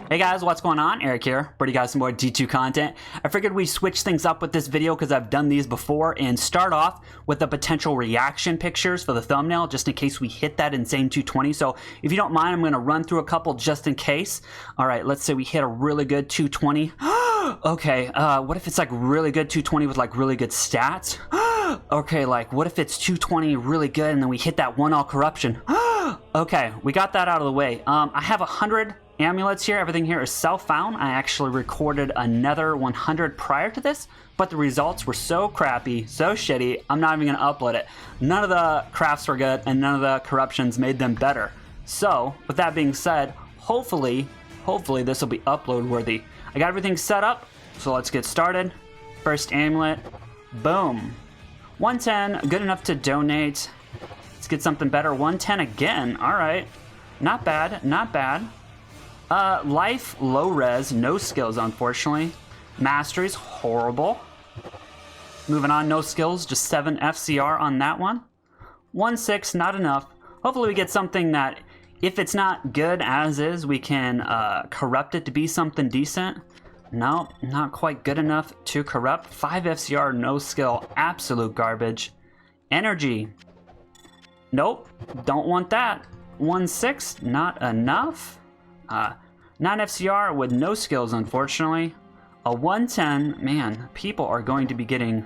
Hey guys, what's going on? Eric here, bringing you guys some more D2 content. I figured we switch things up with this video because I've done these before and start off with the potential reaction pictures for the thumbnail just in case we hit that insane 220. So if you don't mind, I'm going to run through a couple just in case. All right, let's say we hit a really good 220. Okay, what if it's like really good 220 with like really good stats? Okay, like what if it's 220 really good and then we hit that 1-all corruption? Okay, we got that out of the way. I have 100 amulets here. Everything here is self-found. I actually recorded another 100 prior to this, but the results were so crappy, so shitty, I'm not even going to upload it. None of the crafts were good, and none of the corruptions made them better. So, with that being said, hopefully this will be upload worthy. I got everything set up, so let's get started. First amulet, boom. 110, good enough to donate. Let's get something better. 110 again, alright. Not bad, not bad. Life, low res, no skills, unfortunately. Masteries, horrible. Moving on, no skills, just 7 FCR on that one. 1-6, not enough. Hopefully we get something that, if it's not good as is, we can corrupt it to be something decent. No, not quite good enough to corrupt. 5 FCR, no skill, absolute garbage. Energy. Nope, don't want that. 1-6, not enough. 9 FCR with no skills, unfortunately. A 110, man, people are going to be getting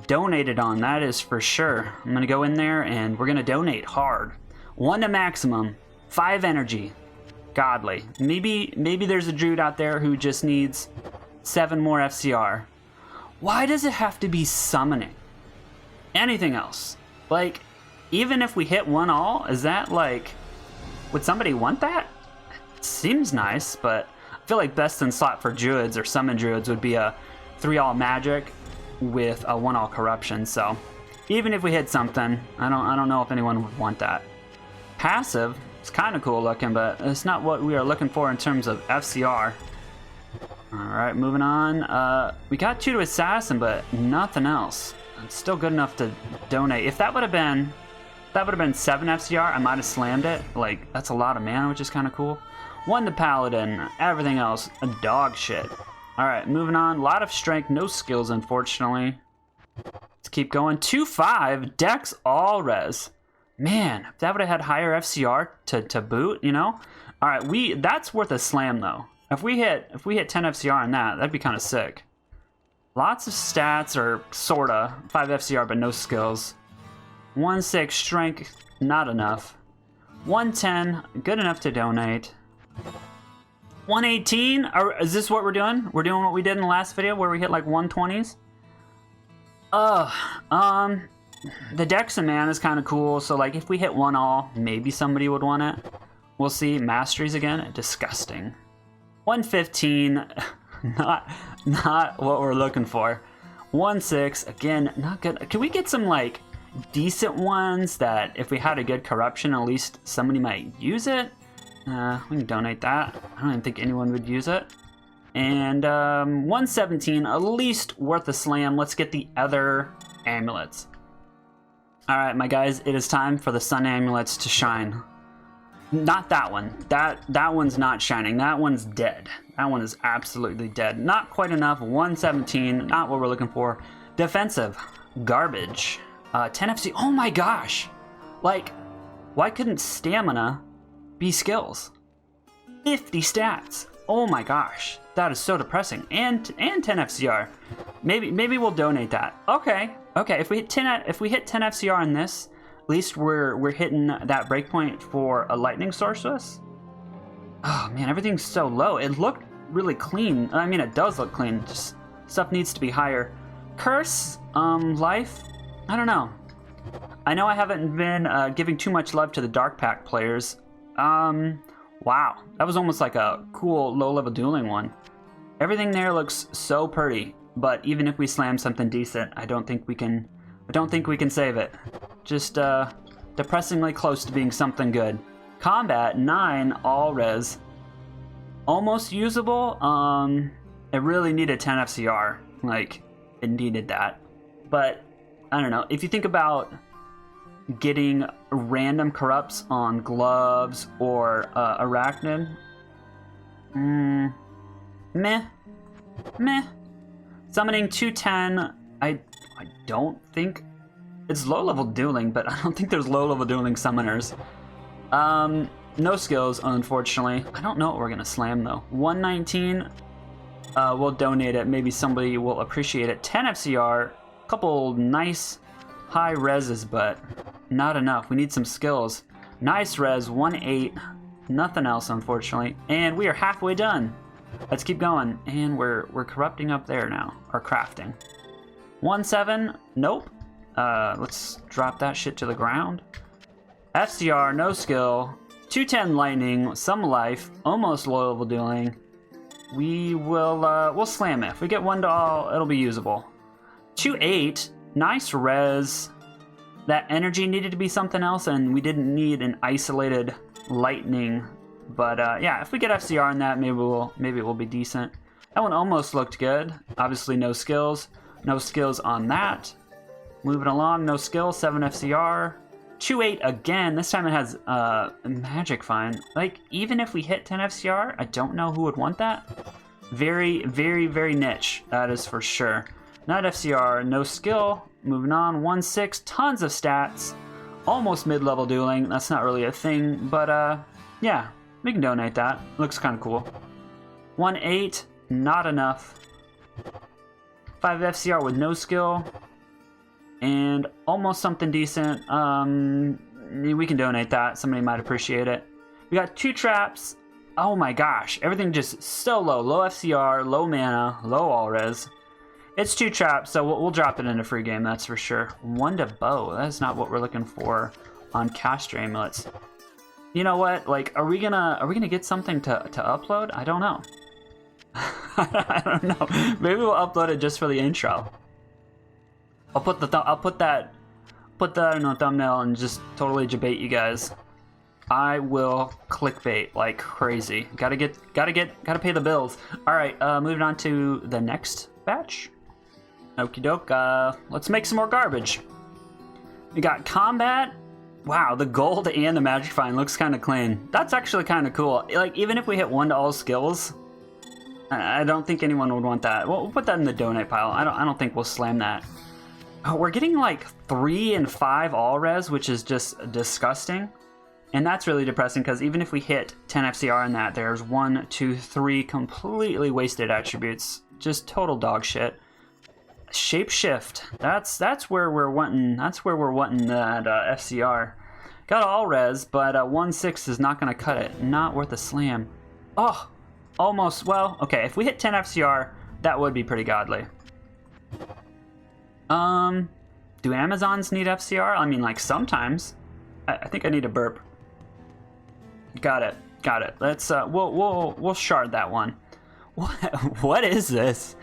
donated on, that is for sure. I'm going to go in there and we're going to donate hard. 1 to maximum, 5 energy. Godly. Maybe there's a druid out there who just needs 7 more FCR. Why does it have to be summoning? Anything else? Like, even if we hit 1-all, is that like, would somebody want that? Seems nice, but I feel like best in slot for druids or summon druids would be a 3-all magic with a 1-all corruption. So even if we hit something, I don't know if anyone would want that. Passive, it's kind of cool looking, but it's not what we are looking for in terms of FCR. All right, moving on. We got 2 to assassin, but nothing else. It's still good enough to donate. If that would have been 7 FCR, I might have slammed it. Like, that's a lot of mana, which is kind of cool. 1 to paladin, everything else, a dog shit. Alright, moving on. A lot of strength, no skills, unfortunately. Let's keep going. 2-5, dex all res. Man, if that would have had higher FCR to boot, you know? Alright, that's worth a slam, though. If we hit 10 FCR on that, that'd be kind of sick. Lots of stats, or sorta. 5 FCR, but no skills. 1-6, strength, not enough. 110, good enough to donate. 118, is this what we're doing? We're doing what we did in the last video where we hit like 120s? The Dex and Man is kind of cool, so like if we hit 1-all, maybe somebody would want it. We'll see. Masteries again, disgusting. 115, not what we're looking for. 1-6, again, not good. Can we get some like decent ones that if we had a good corruption, at least somebody might use it? We can donate that. I don't even think anyone would use it. And 117, at least worth a slam. Let's get the other amulets. Alright, my guys, it is time for the sun amulets to shine. Not that one. That one's not shining. That one's dead. That one is absolutely dead. Not quite enough. 117, not what we're looking for. Defensive, garbage. 10 FC, oh my gosh! Like, why couldn't stamina be skills? 50 stats. Oh my gosh, that is so depressing. And 10 FCR. Maybe we'll donate that. Okay. If we hit 10 FCR on this, at least we're hitting that breakpoint for a lightning sorceress. Oh man, everything's so low. It looked really clean. I mean, it does look clean. Just stuff needs to be higher. Curse, life. I don't know. I know I haven't been giving too much love to the Dark Pack players. Wow. That was almost like a cool low-level dueling one. Everything there looks so pretty, but even if we slam something decent, I don't think we can save it. Just depressingly close to being something good. Combat, 9, all res. Almost usable. It really needed 10 FCR. Like, it needed that. But I don't know, if you think about getting random corrupts on gloves or arachnid, Meh. Meh. Summoning 210. I don't think it's low-level dueling, but I don't think there's low-level dueling summoners. No skills, unfortunately. I don't know what we're gonna slam though. 119. We'll donate it. Maybe somebody will appreciate it. 10 FCR. Couple nice high reses, but not enough. We need some skills. Nice res. 1-8. Nothing else, unfortunately. And we are halfway done. Let's keep going. And we're corrupting up there now. Or crafting. 1-7. Nope. Let's drop that shit to the ground. FCR, no skill. 210 lightning, some life, almost low level dueling. We will we'll slam it. If we get 1 to all, it'll be usable. 2-8, nice res. That energy needed to be something else, and we didn't need an isolated lightning. But yeah, if we get FCR in that, maybe it will be decent. That one almost looked good. Obviously, no skills. No skills on that. Moving along, no skill, 7 FCR. 2-8 again. This time it has magic fine. Like, even if we hit 10 FCR, I don't know who would want that. Very, very, very niche. That is for sure. Not FCR, no skill. Moving on, 1-6, tons of stats. Almost mid-level dueling. That's not really a thing, but yeah, we can donate that. Looks kind of cool. 1-8, not enough. 5 FCR with no skill. And almost something decent. We can donate that. Somebody might appreciate it. We got 2 traps. Oh my gosh. Everything just so low. Low FCR, low mana, low all res. It's 2 traps, so we'll drop it into free game, that's for sure. 1 to bow. That's not what we're looking for on Caster Amulets. You know what? Like, are we gonna get something to upload? I don't know. I don't know. Maybe we'll upload it just for the intro. I'll put that in a thumbnail and just totally debate you guys. I will clickbait like crazy. Gotta pay the bills. All right, moving on to the next batch. Okie doke. Let's make some more garbage. We got combat. Wow, the gold and the magic fine looks kind of clean. That's actually kind of cool. Like, even if we hit 1 to all skills, I don't think anyone would want that. We'll put that in the donate pile. I don't think we'll slam that. Oh, we're getting like 3 and 5 all res, which is just disgusting. And that's really depressing because even if we hit 10 FCR in that, there's 1, 2, 3 completely wasted attributes. Just total dog shit. Shapeshift. That's where we're wanting. That's where we're wanting that FCR. Got all res, but 1-6 is not going to cut it. Not worth a slam. Oh, almost. Well, okay. If we hit 10 FCR, that would be pretty godly. Do Amazons need FCR? I mean, like, sometimes. I think I need a burp. Got it. Let's we'll shard that one. What is this?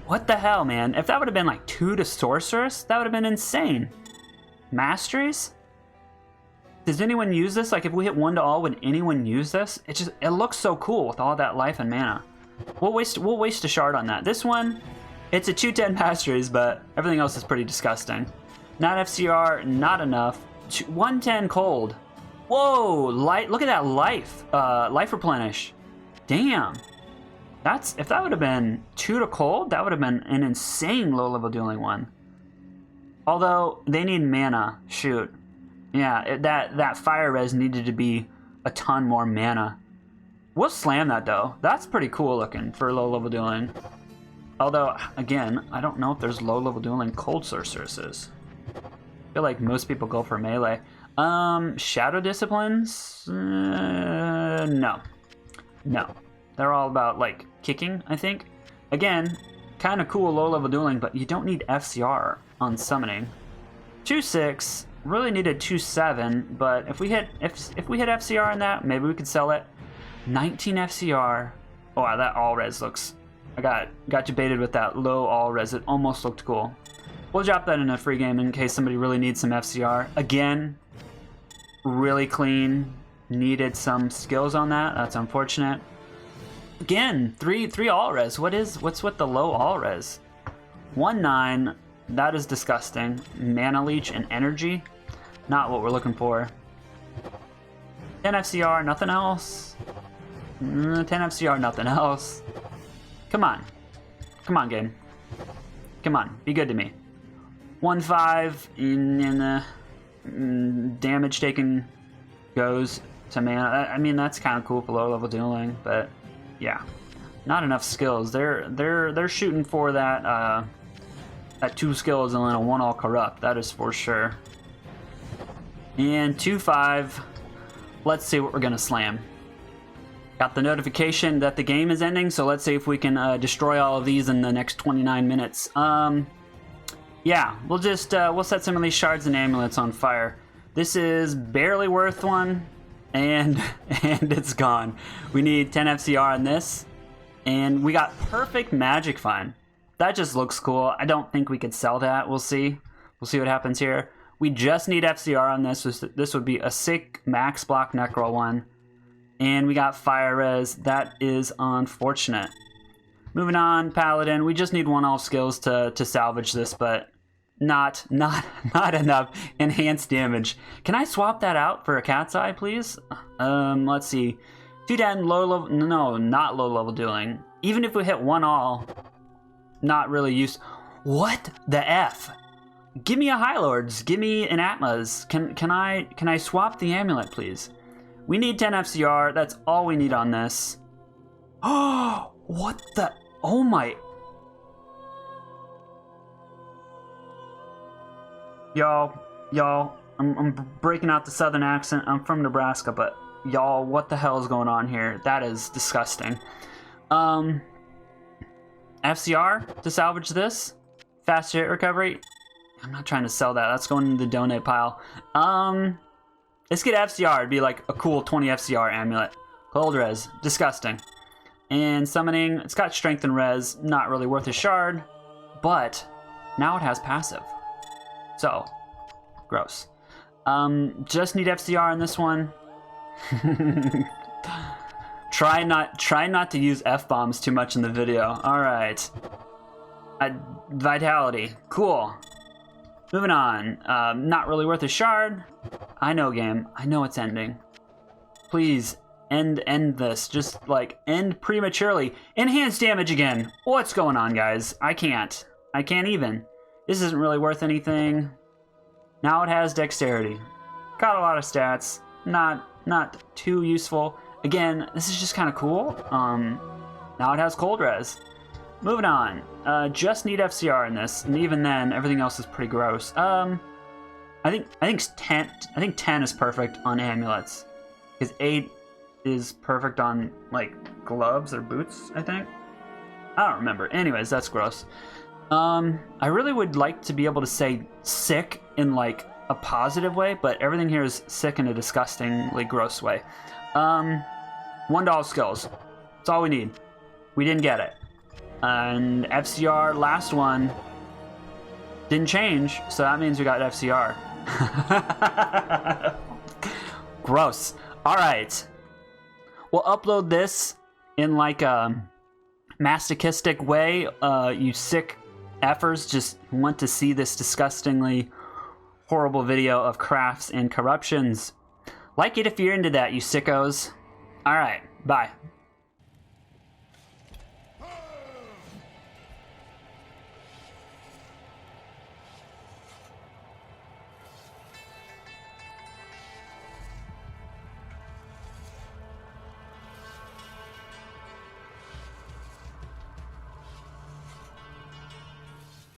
What the hell, man? If that would have been like 2 to sorceress, that would have been insane. Masteries? Does anyone use this? Like, if we hit 1 to all, would anyone use this? It looks so cool with all that life and mana. We'll waste a shard on that. This one, it's a 210 masteries, but everything else is pretty disgusting. Not FCR, not enough. 110 cold. Whoa, look at that life. Life replenish. Damn. If that would have been 2 to cold, that would have been an insane low level dueling one. Although they need mana. Shoot. Yeah, that fire res needed to be a ton more mana. We'll slam that though. That's pretty cool looking for low level dueling. Although, again, I don't know if there's low level dueling cold sorceresses. I feel like most people go for melee. Shadow disciplines? No. They're all about, like, kicking, I think. Again, kind of cool low-level dueling, but you don't need FCR on summoning. 2-6, really needed 2-7, but if we hit FCR in that, maybe we could sell it. 19 FCR. Oh, wow, that all-res looks... I got debated with that low all-res. It almost looked cool. We'll drop that in a free game in case somebody really needs some FCR. Again, really clean. Needed some skills on that. That's unfortunate. Again, three all res. What's with the low all res? 1-9. That is disgusting. Mana leech and energy. Not what we're looking for. 10 FCR, nothing else. 10 FCR, nothing else. Come on. Come on, game. Come on, be good to me. 1-5 in damage taken goes to mana. I mean, that's kind of cool for low level dueling, but yeah, not enough skills. They're shooting for that at 2 skills and then a 1 all corrupt. That is for sure. And 2-5. Let's see what we're gonna slam. Got the notification that the game is ending, so let's see if we can destroy all of these in the next 29 minutes. Yeah, we'll just we'll set some of these shards and amulets on fire. This is barely worth one, and it's gone. We need 10 FCR on this, and we got perfect magic find. That just looks cool. I don't think we could sell that. We'll see. We'll see what happens here. We just need FCR on this. This would be a sick max block necro one. And we got fire res. That is unfortunate. Moving on, paladin. We just need 1 all skills to salvage this, but not enough enhanced damage. Can I swap that out for a cat's eye, please? Let's see. 210 low level. No, not low level dueling. Even if we hit 1 all, not really use. What the F? Give me a High Lords. Give me an Atmas. Can I swap the amulet, please? We need 10 FCR. That's all we need on this. Oh, what the? Oh my. Y'all, I'm breaking out the southern accent. I'm from Nebraska, but y'all, what the hell is going on here? That is disgusting. FCR to salvage this. Fast hit recovery. I'm not trying to sell that. That's going into the donate pile. Let's get FCR. It'd be like a cool 20 FCR amulet. Cold res. Disgusting. And summoning. It's got strength and res. Not really worth a shard. But now it has passive. So, gross. Just need FCR in this one. Try not to use F-bombs too much in the video. Alright. Vitality. Cool. Moving on. Not really worth a shard. I know, game. I know it's ending. Please, end this. Just, like, end prematurely. Enhanced damage again. What's going on, guys? I can't even. This isn't really worth anything. Now it has dexterity. Got a lot of stats. Not too useful. Again, this is just kind of cool. Now it has cold res. Moving on. Just need FCR in this, and even then, everything else is pretty gross. I think 10 is perfect on amulets, because 8 is perfect on like gloves or boots. I think. I don't remember. Anyways, that's gross. I really would like to be able to say sick in like a positive way, but everything here is sick in a disgustingly gross way. $1 skills. That's all we need. We didn't get it. And FCR, last one, didn't change, so that means we got FCR. Gross. Alright. We'll upload this in like a masochistic way. You sick effers just want to see this disgustingly horrible video of crafts and corruptions. Like it if you're into that, you sickos. Alright, bye.